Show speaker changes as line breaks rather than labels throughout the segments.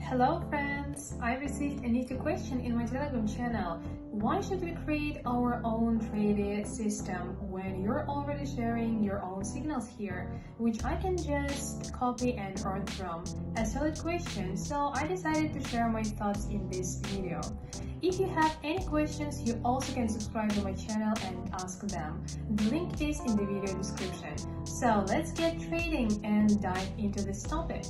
Hello friends! I received a new question in my Telegram channel. Why should we create our own trading system when you're already sharing your own signals here, which I can just copy and earn from? A solid question, so I decided to share my thoughts in this video. If you have any questions, you also can subscribe to my channel and ask them. The link is in the video description. So let's get trading and dive into this topic.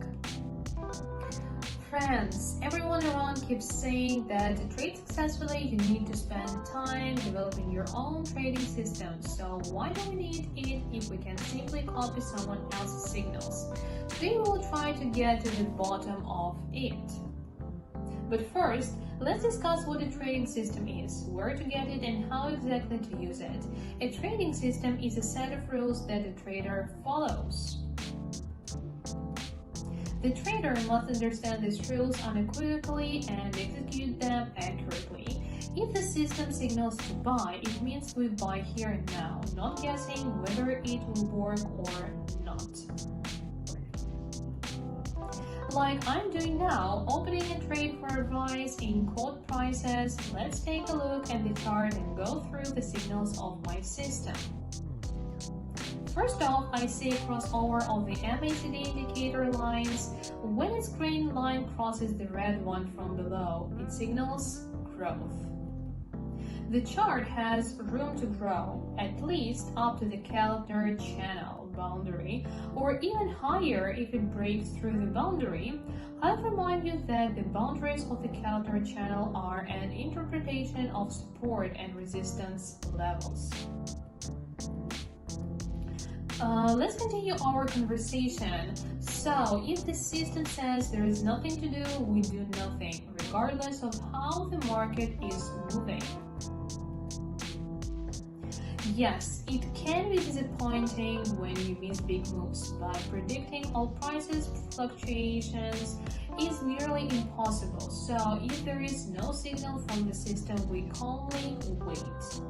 Friends, everyone around keeps saying that to trade successfully you need to spend time developing your own trading system. So why do we need it if we can simply copy someone else's signals? Today we will try to get to the bottom of it. But first, let's discuss what a trading system is, where to get it, and how exactly to use it. A trading system is a set of rules that the trader follows. The trader must understand these rules unequivocally and execute them accurately. If the system signals to buy, it means we buy here and now, not guessing whether it will work or not. Like I'm doing now, opening a trade for a rise in quote prices. Let's take a look at the chart and go through the signals of my system. First off, I see a crossover of the MACD indicator lines. When its green line crosses the red one from below, it signals growth. The chart has room to grow, at least up to the calendar channel boundary, or even higher if it breaks through the boundary. I'll remind you that the boundaries of the calendar channel are an interpretation of support and resistance levels. Let's continue our conversation. So, if the system says there is nothing to do, we do nothing, regardless of how the market is moving. Yes, it can be disappointing when you miss big moves, but predicting all prices fluctuations is nearly impossible. So, if there is no signal from the system, we calmly wait.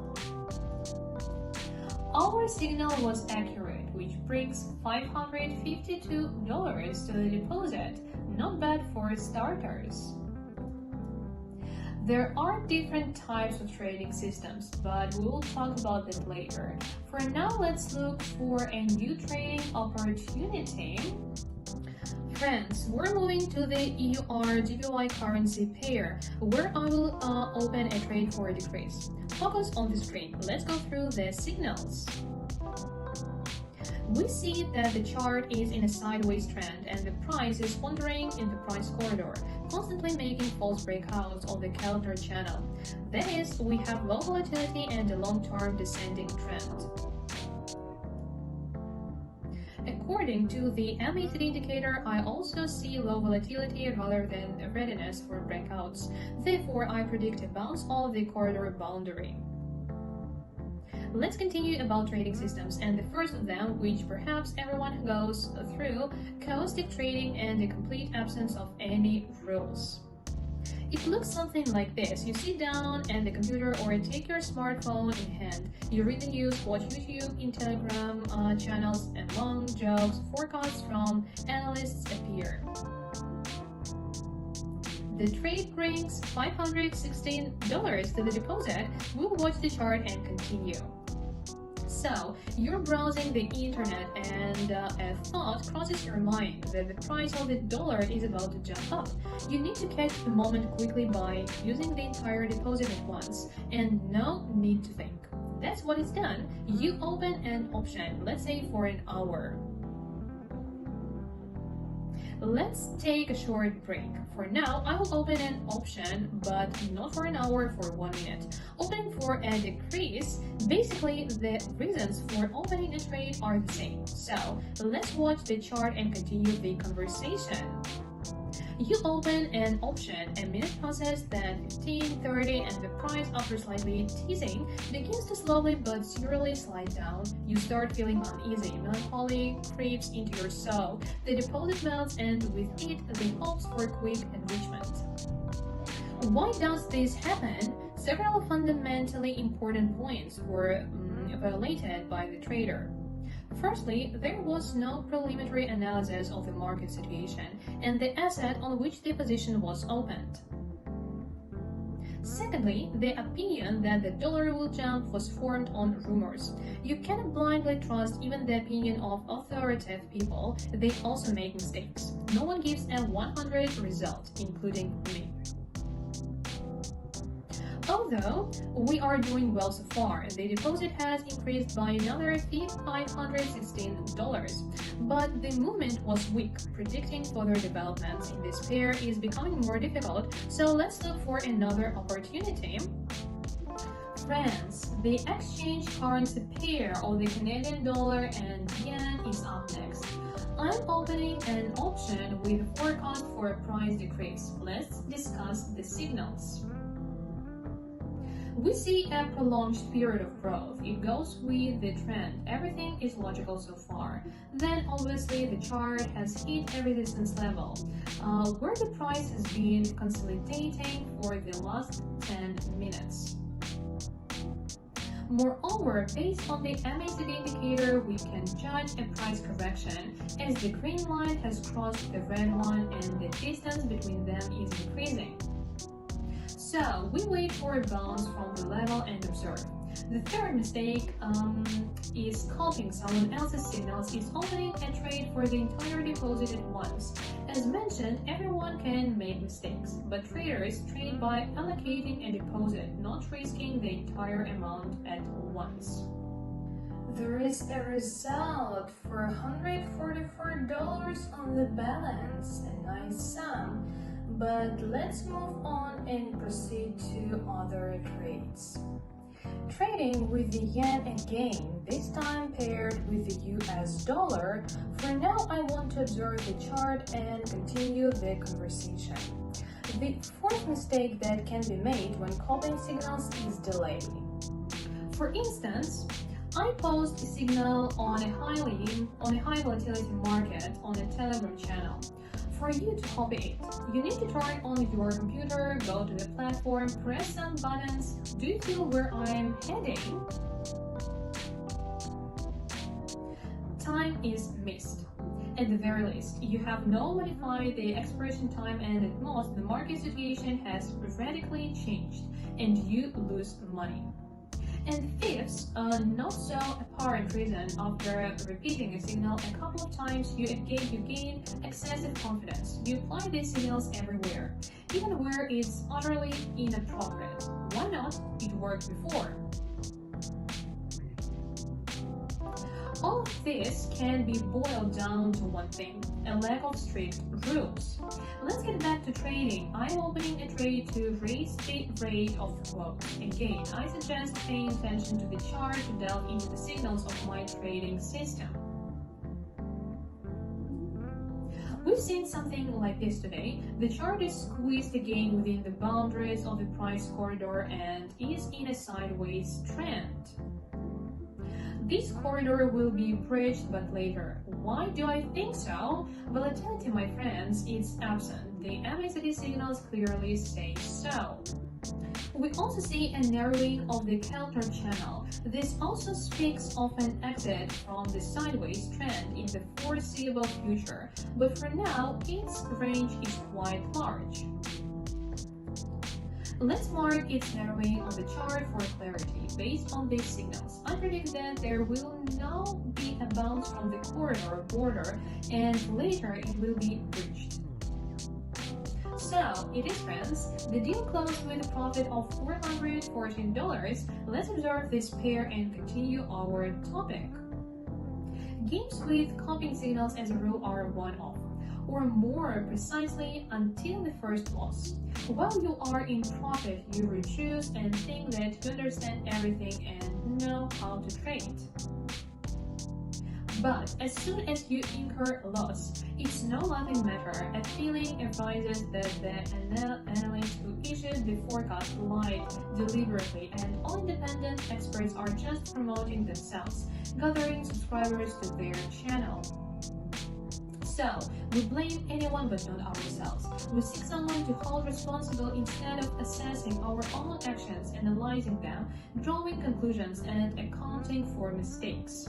Our signal was accurate, which brings $552 to the deposit. Not bad for starters. There are different types of trading systems, but we will talk about that later. For now, let's look for a new trading opportunity. Friends, we're moving to the EUR-GBP currency pair, where I will open a trade for a decrease. Focus on the screen. Let's go through the signals. We see that the chart is in a sideways trend and the price is wandering in the price corridor, constantly making false breakouts on the calendar channel. That is, we have low volatility and a long-term descending trend. According to the MACD indicator, I also see low volatility rather than a readiness for breakouts. Therefore, I predict a bounce of the corridor boundary. Let's continue about trading systems, and the first of them, which perhaps everyone goes through, chaotic trading and the complete absence of any rules. It looks something like this. You sit down at the computer or take your smartphone in hand. You read the news, watch YouTube, in Telegram channels, and long jokes, forecasts from analysts appear. The trade brings $516 to the deposit. We'll watch the chart and continue. So, you're browsing the internet and a thought crosses your mind that the price of the dollar is about to jump up. You need to catch the moment quickly by using the entire deposit at once, and no need to think. That's what it's done. You open an option, let's say for an hour. Let's take a short break. For now, I will open an option, but not for an hour, for 1 minute. Opening for a decrease, basically the reasons for opening a trade are the same. So, let's watch the chart and continue the conversation. You open an option, a minute passes, then 15, 30, and the price, after slightly teasing, begins to slowly but surely slide down. You start feeling uneasy, melancholy creeps into your soul, the deposit melts, and with it, the hopes for quick enrichment. Why does this happen? Several fundamentally important points were violated by the trader. Firstly, there was no preliminary analysis of the market situation and the asset on which the position was opened. Secondly, the opinion that the dollar will jump was formed on rumors. You cannot blindly trust even the opinion of authoritative people, they also make mistakes. No one gives a 100 result, including me. Although we are doing well so far, the deposit has increased by another $516, but the movement was weak. Predicting further developments in this pair is becoming more difficult, so let's look for another opportunity. Friends, the exchange currency pair of the Canadian dollar and yen is up next. I'm opening an option with a forecast for a price decrease. Let's discuss the signals. We see a prolonged period of growth. It goes with the trend. Everything is logical so far. Then obviously the chart has hit a resistance level, where the price has been consolidating for the last 10 minutes. Moreover, based on the MACD indicator, we can judge a price correction as the green line has crossed the red one and the distance between them is increasing. So we wait for a bounce from the level and observe. The third mistake is copying someone else's signals, is opening a trade for the entire deposit at once. As mentioned, everyone can make mistakes, but traders trade by allocating a deposit, not risking the entire amount at once. There is a result for $144 on the balance, a nice sum. But let's move on and proceed to other trades. Trading with the yen again, this time paired with the US dollar. For now, I want to observe the chart and continue the conversation. The fourth mistake that can be made when copying signals is delay. For instance, I post a signal on a high volatility market on a Telegram channel. For you to copy it, you need to turn on your computer, go to the platform, press some buttons. Do you feel where I am heading? Time is missed. At the very least, you have not modified the expiration time, and at most, the market situation has radically changed, and you lose money. And fifth, not so apparent reason, after repeating a signal a couple of times, you gain excessive confidence. You apply these signals everywhere, even where it's utterly inappropriate. Why not? It worked before. All of this can be boiled down to one thing: a lack of strict rules. Let's get back to trading. I'm opening a trade to raise the rate of quote. Again, I suggest paying attention to the chart to delve into the signals of my trading system. We've seen something like this today. The chart is squeezed again within the boundaries of the price corridor and is in a sideways trend. This corridor will be breached, but later. Why do I think so? Volatility, my friends, is absent. The MACD signals clearly say so. We also see a narrowing of the counter channel. This also speaks of an exit from the sideways trend in the foreseeable future, but for now, its range is quite large. Let's mark its narrowing on the chart for clarity. Based on these signals, I predict that there will now be a bounce from the corridor border, and later it will be breached. So, it is, friends. The deal closed with a profit of $414. Let's observe this pair and continue our topic. Games with copying signals as a rule are one-off, or more precisely, until the first loss. While you are in profit, you rejoice and think that you understand everything and know how to trade. But as soon as you incur loss, it's no laughing matter. A feeling arises that the analysts who issued the forecast lied deliberately, and all independent experts are just promoting themselves, gathering subscribers to their channel. So, we blame anyone but not ourselves. We seek someone to hold responsible instead of assessing our own actions, analyzing them, drawing conclusions, and accounting for mistakes.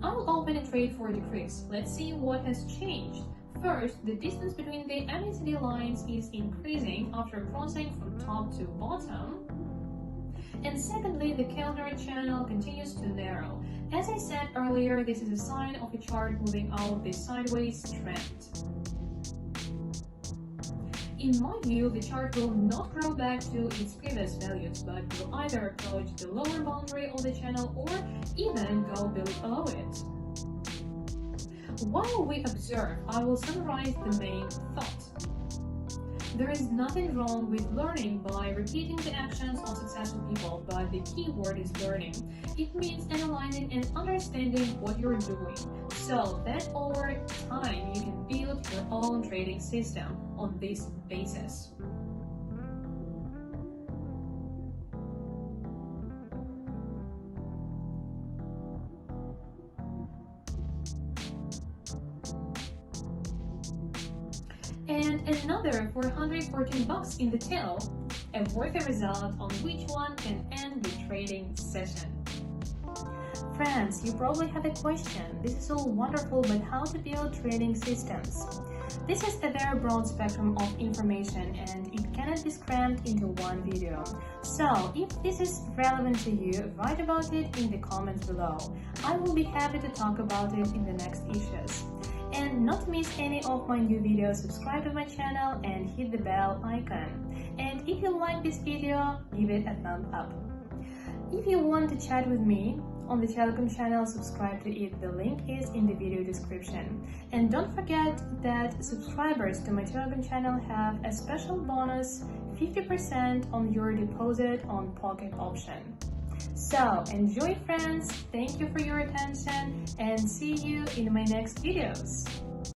I will open a trade for decrease. Let's see what has changed. First, the distance between the MACD lines is increasing after crossing from top to bottom. And secondly, the counter channel continues to narrow. As I said earlier, this is a sign of a chart moving out of the sideways trend. In my view, the chart will not grow back to its previous values, but will either approach the lower boundary of the channel or even go below it. While we observe, I will summarize the main thought. There is nothing wrong with learning by repeating the actions of successful people, but the key word is learning. It means analyzing and understanding what you're doing, so that over time you can build your own trading system on this basis. And another for $114 in the tail, a worthy result on which one can end the trading session. Friends, you probably have a question. This is all wonderful, but how to build trading systems? This is a very broad spectrum of information and it cannot be crammed into one video. So, if this is relevant to you, write about it in the comments below. I will be happy to talk about it in the next issues. And not to miss any of my new videos, subscribe to my channel and hit the bell icon. And if you like this video, give it a thumb up. If you want to chat with me on the Telegram channel, subscribe to it. The link is in the video description. And don't forget that subscribers to my Telegram channel have a special bonus, 50% on your deposit on Pocket Option. So enjoy, friends, thank you for your attention and see you in my next videos.